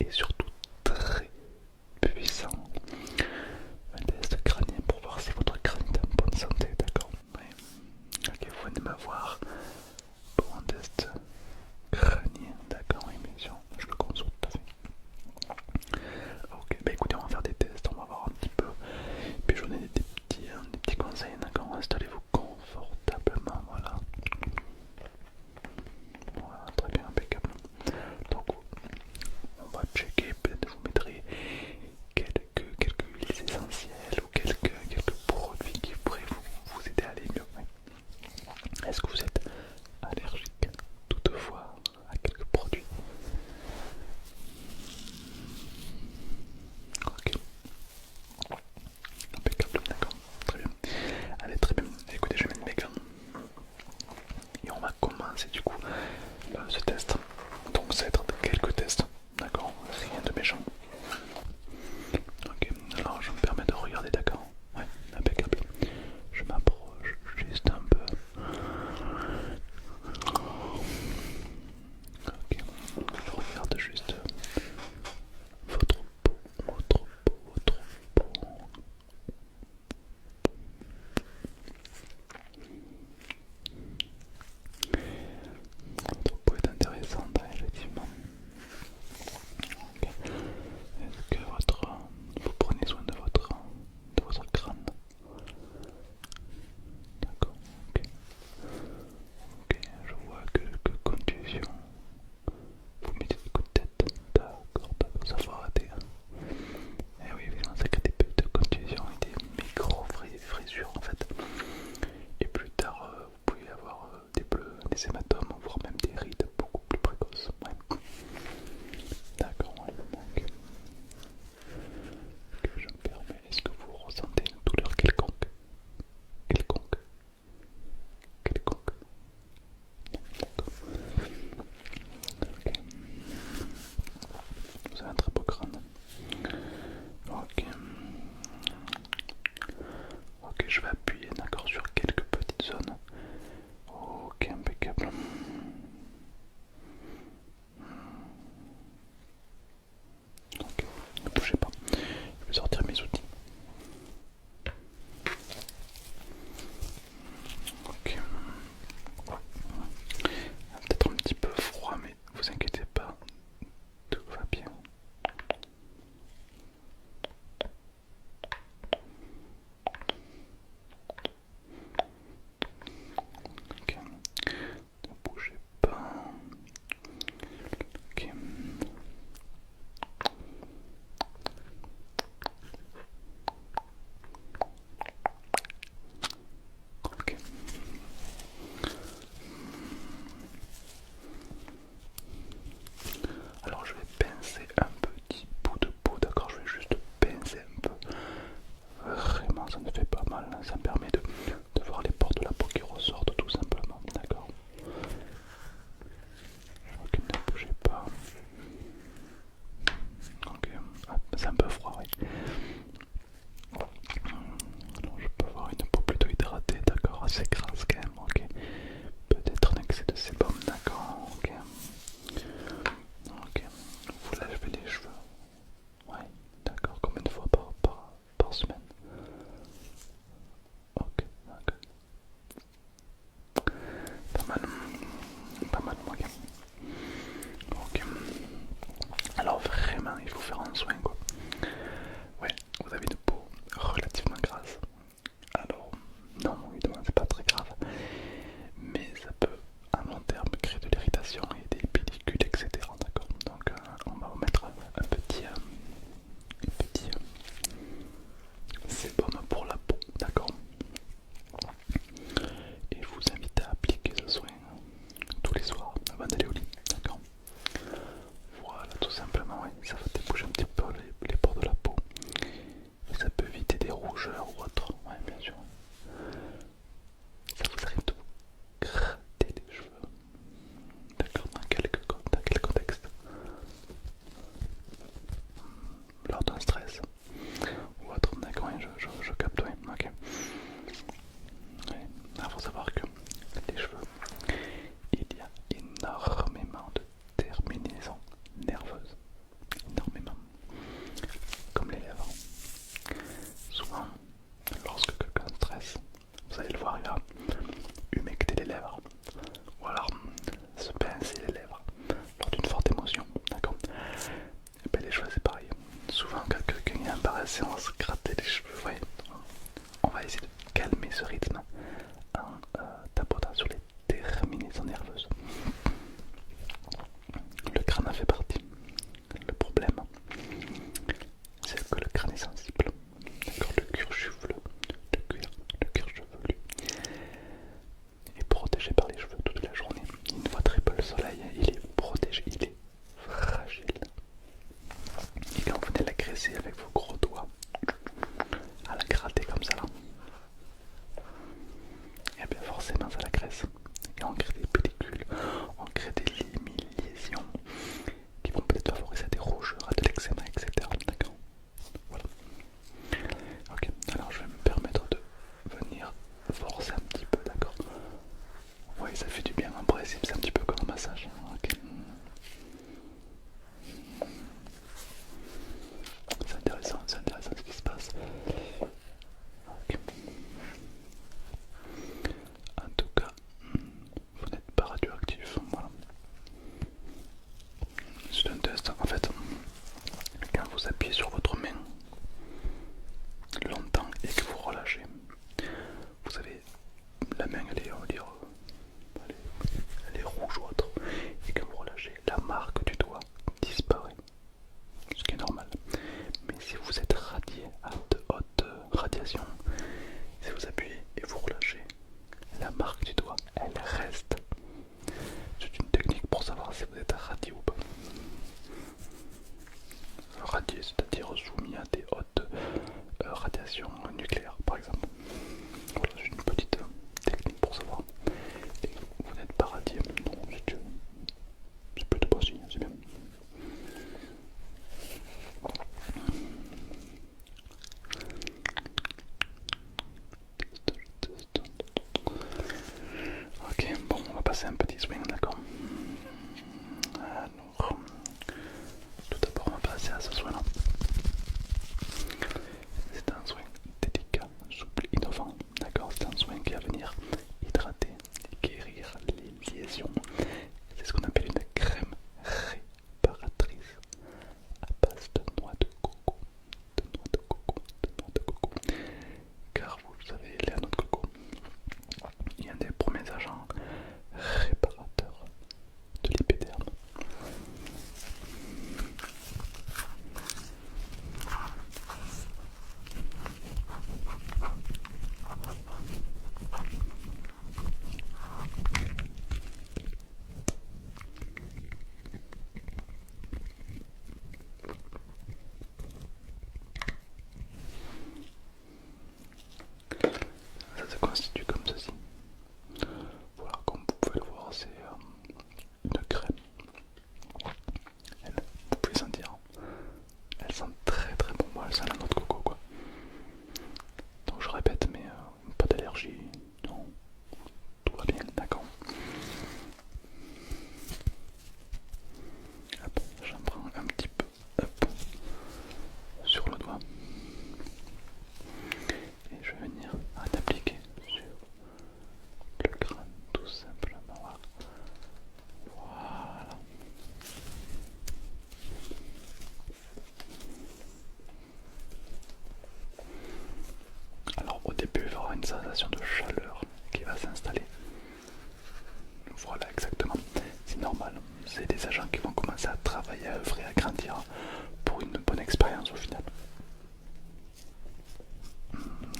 et surtout très puissant. Un test crânien pour voir si votre crâne est en bonne santé, d'accord? Oui. Ok, vous venez me voir pour un test crânien, d'accord, oui, bien sûr, je le conçois tout à fait. Ok, bah écoutez, on va faire des tests, on va voir un petit peu, puis j'en ai des petits conseils, d'accord? Installez-vous confortablement, voilà. Voilà, très bien, impeccable. Donc, on va checker, peut-être je vous mettrai quelques huiles essentielles ou quelques produits qui pourraient vous aider à aller mieux. Ouais. Est-ce que vous êtes allergique toutefois à quelques produits? Ok, impeccable, d'accord, très bien. Allez, très bien, écoutez, je vais mettre mes gants et on va commencer du coup ce test. Donc ça va être quelques tests, d'accord, rien de méchant. Ok, alors je me permets de regarder, d'accord? Ouais, impeccable. Je m'approche juste un peu. Ok, je regarde juste votre peau, votre peau. Votre peau est intéressante, hein, effectivement. Ok. Est-ce que vous prenez soin de votre crâne? D'accord, ok. Ok, je vois quelques contusions. Vous mettez des coups de tête. D'accord, ça va rater. Et oui, évidemment, ça crée des petites contusions et des micro-fissures en fait. Et plus tard, vous pouvez avoir des bleus, des hématomes, voire même des rides beaucoup plus précoces. Ouais. D'accord, ouais. Donc, je me permets, est-ce que vous ressentez une douleur quelconque? Quelconque? Quelconque? D'accord. Ok. Vous avez un très beau crâne. Ok. Ok, je vais appuyer, d'accord, sur quelques petites zones. Ok, impeccable. Ok, ne bougez pas. Je vais sortir mes outils. Ok. Peut-être un petit peu froid, mais vous inquiétez pas, tout va bien. Ok, ne bougez pas. Ok. Ok. Alors je vais pincer un petit bout de peau, d'accord? Je vais juste pincer un peu. Vraiment, ça ne fait pas mal. Ça me permet de voir les pores de la peau qui ressortent tout simplement, d'accord? Ok, ne bougez pas. Ok, ah, c'est un peu froid, oui. Alors je peux avoir une peau plutôt hydratée, d'accord? Assez grasse quand même, ok. Peut-être un excès de sébum, d'accord? Ok. Ok. Vous lavez les cheveux. Ouais, d'accord. Combien de fois par semaine? Ok, d'accord. Pas mal. Pas mal, ok. Ok. Alors vraiment, il faut faire un soin, quoi. Ouais, vous avez une peau relativement grasse. Alors, non, évidemment, c'est pas très grave. Mais ça peut, à long terme, créer de l'irritation et des pellicules, etc. D'accord? Donc, on va vous mettre un petit sébum pour la peau, d'accord? Et je vous invite à appliquer ce soin tous les soirs avant d'aller au lit, d'accord? Voilà, tout simplement, oui, ça va déboucher un petit peu les pores de la peau. Et ça peut éviter des rougeurs ou autre, ouais, bien sûr. Ça vous arrive de vous gratter les cheveux, d'accord? Dans quel contexte? Lors d'un stress ou autre, d'accord, oui, je capte, oui, ok. Oui. Il faut savoir que les cheveux, il y a énormément de terminaisons nerveuses. séance gratter les cheveux. Ouais, on va essayer de calmer ce rythme en tapotant sur les terminaisons nerveuses. Le crâne en fait partie. Le problème, c'est que le crâne est sensible. D'accord, le cuir chevelu, le cuir chevelu est protégé par les cheveux toute la journée. Une fois très peu le soleil, il est protégé, il est fragile. Et quand vous venez l'agresser avec vos gros doigts, à la gratter comme ça là, et bien forcément ça la graisse. Et on crée des pellicules, on crée des lésions qui vont peut-être favoriser des rougeurs, à de l'eczéma, etc. D'accord. Voilà. Ok, alors je vais me permettre de venir forcer un petit peu, d'accord. Oui, ça fait du bien en principe, c'est un petit peu comme un massage. Ok. C'est intéressant ce qui se passe. Ok. En tout cas, vous n'êtes pas radioactif. Voilà. C'est un test. En fait, quand vous appuyez sur votre main longtemps et que vous relâchez, vous avez la main, elle est, on va dire, elle est rouge ou autre. Et quand vous relâchez, la marque du doigt disparaît. Ce qui est normal. Mais si vous êtes radié à de haute radiation, si vous appuyez et vous relâchez, la marque du doigt, elle reste. C'est une technique pour savoir si vous êtes radié ou pas. Radié, c'est-à-dire soumis à des hautes radiations nucléaires, par exemple. Voilà, c'est une petite technique pour savoir. Et vous n'êtes pas radié, non, c'est plutôt bon signe, c'est bien. Ok, bon, on va passer un petit swing, d'accord. Alors, tout d'abord, on va passer à ce soin-là. C'est un soin délicat, souple, innovant, d'accord. C'est un soin qui va venir hydrater et guérir les lésions. C'est ce qu'on appelle une crème réparatrice à base de noix de coco, car vous savez, la noix de coco est un des premiers agents réparateurs de l'épéderme. Ça se constitue comme ceci. Voilà, comme vous pouvez le voir, c'est une crème. Vous pouvez sentir, elle sent très très bon. Elle sent la noix de coco, quoi. Donc je répète, mais pas d'allergie, non, tout va bien, d'accord. Hop, j'en prends un petit peu, hop, sur le doigt. Et je vais venir appliquer sur le crâne, tout simplement. Voilà. Alors au début, il va y avoir une sensation de chaleur qui va s'installer. Voilà, exactement. C'est normal. C'est des agents qui vont commencer à travailler, à œuvrer, à grandir pour une bonne expérience au final.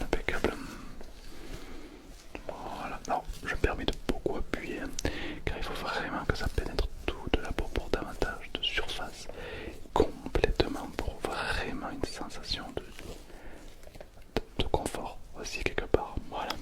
Impeccable. Voilà. Alors, je me permets de beaucoup appuyer car il faut vraiment que ça pénètre toute la peau pour davantage de surface complètement, pour vraiment une sensation de confort aussi quelque part. Voilà.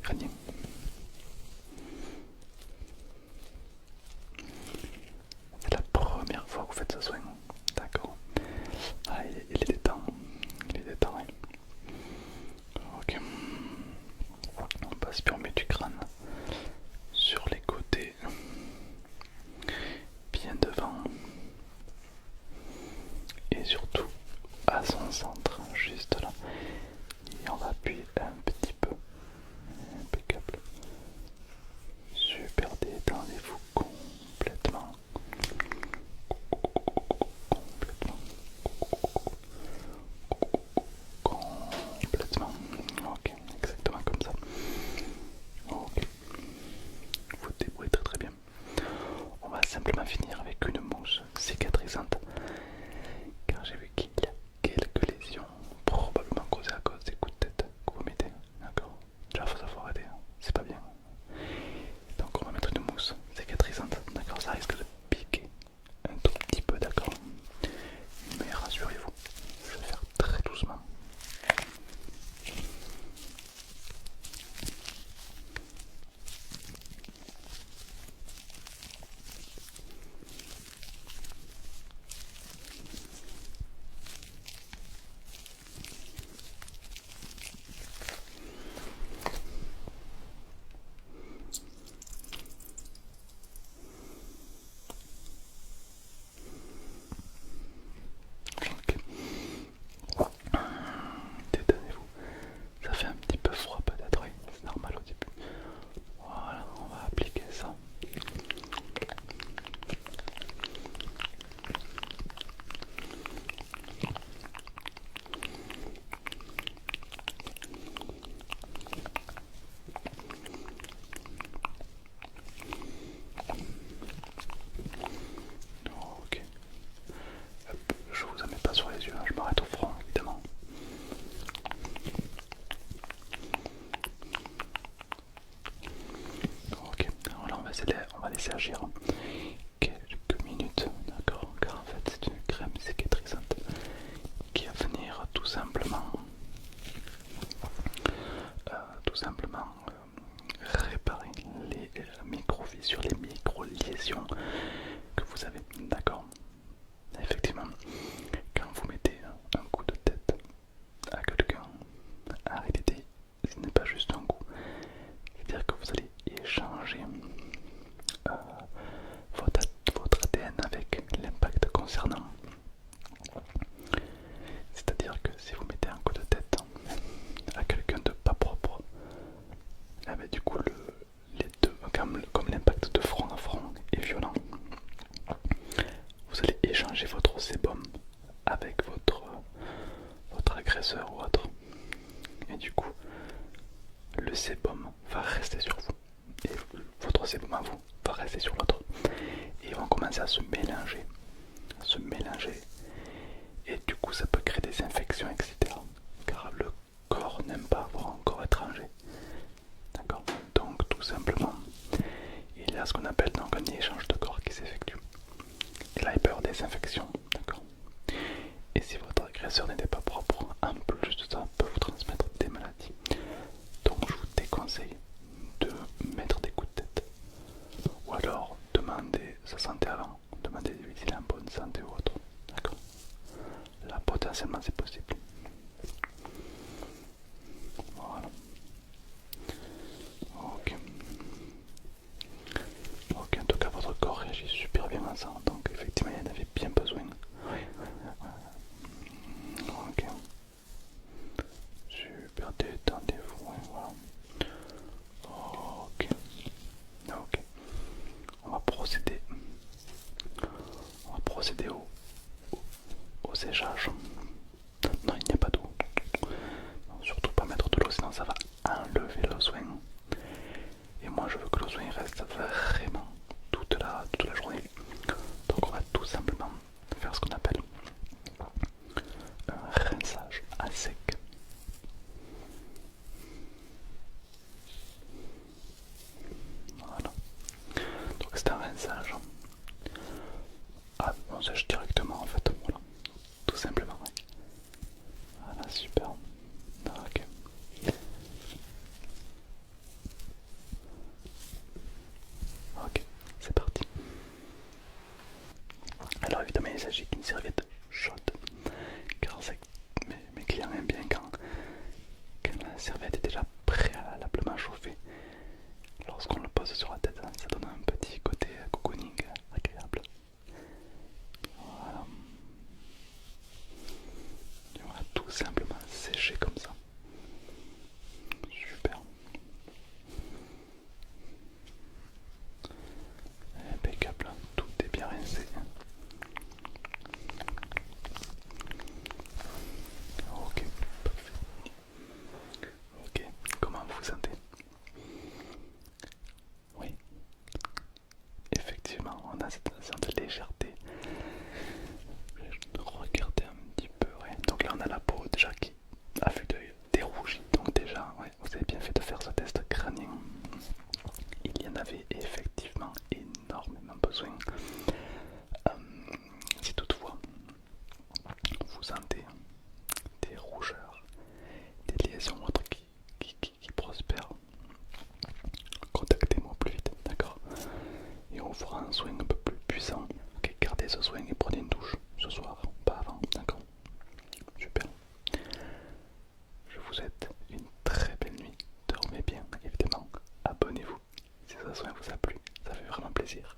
crânien. C'est la première fois que vous faites ce soin. D'accord. Ah, il est temps. Il est temps. Ok. On passe puis on met du crâne sur les côtés, bien devant, et surtout à son centre, juste là. Et on va appuyer un petit peu. Impeccable. Super, détendez-vous complètement. Complètement. Complètement. Ok, exactement comme ça. Ok. Vous débrouillez très très bien. On va simplement finir avec une mousse cicatrisante. Car j'ai vu qu'il y a quelques lésions, probablement causées à cause des coups de tête que vous mettez. D'accord. Déjà, faut savoir arrêter, hein. C'est pas bien. Donc, on va mettre une mousse cicatrisante. D'accord, ça risque de piquer un tout petit peu, d'accord. Mais rassurez-vous, je vais faire très doucement. Ok. Détendez-vous. Ça fait un petit peu froid peut-être, oui, c'est normal au début. Voilà, on va appliquer ça. Ok. Hop, je vous en mets pas sur les yeux, hein, je m'arrête au front évidemment. Ok, alors là on va laisser agir quelques minutes, d'accord, car en fait c'est une crème cicatrisante qui va venir tout simplement réparer les micro-fissures, les micro-lésions que vous avez, d'accord. Effectivement, quand vous mettez un coup de tête à quelqu'un, en réalité ce n'est pas juste un coup, c'est-à-dire que vous allez échanger euh, votre ADN avec l'impact concernant. C'est-à-dire que si vous mettez un coup de tête à quelqu'un de pas propre, eh ben, du coup les deux, comme l'impact de front à front est violent, vous allez échanger votre sébum avec votre agresseur ou autre. Et du coup, le sébum va rester sur vous. Et votre sébum à vous va rester sur l'autre. Et ils vont commencer à se mélanger. Et du coup, ça peut créer des infections, etc. Car le corps n'aime pas avoir un corps étranger. D'accord. Donc, tout simplement, il y a ce qu'on appelle donc un échange de corps qui s'effectue. Et là, il peut y avoir des infections. D'accord. Et si votre agresseur n'était pas propre, en plus de ça, peut vous transmettre des maladies. Donc je vous déconseille de mettre des coups de tête. Ou alors demandez sa santé avant. Demandez s'il est en bonne santé ou autre. D'accord. Là potentiellement c'est possible. Voilà. Ok. Ok, en tout cas votre corps réagit super bien à ça. Donc effectivement il en avait bien besoin. dans cette sensation de légèreté. Je vais regarder un petit peu, ouais. Donc là on a la peau déjà qui a vue d'œil dérougie. Donc déjà, ouais, vous avez bien fait de faire ce test crânien. Il y en avait effectivement énormément besoin. Si toutefois vous sentez des rougeurs, des lésions ou autres qui prospèrent, contactez-moi plus vite, d'accord? Et on fera un soin un peu plus puissant. Ok, gardez ce soin et prenez une douche ce soir, pas avant, d'accord? Super. Je vous souhaite une très belle nuit. Dormez bien, évidemment. Abonnez-vous si ce soin vous a plu, ça fait vraiment plaisir.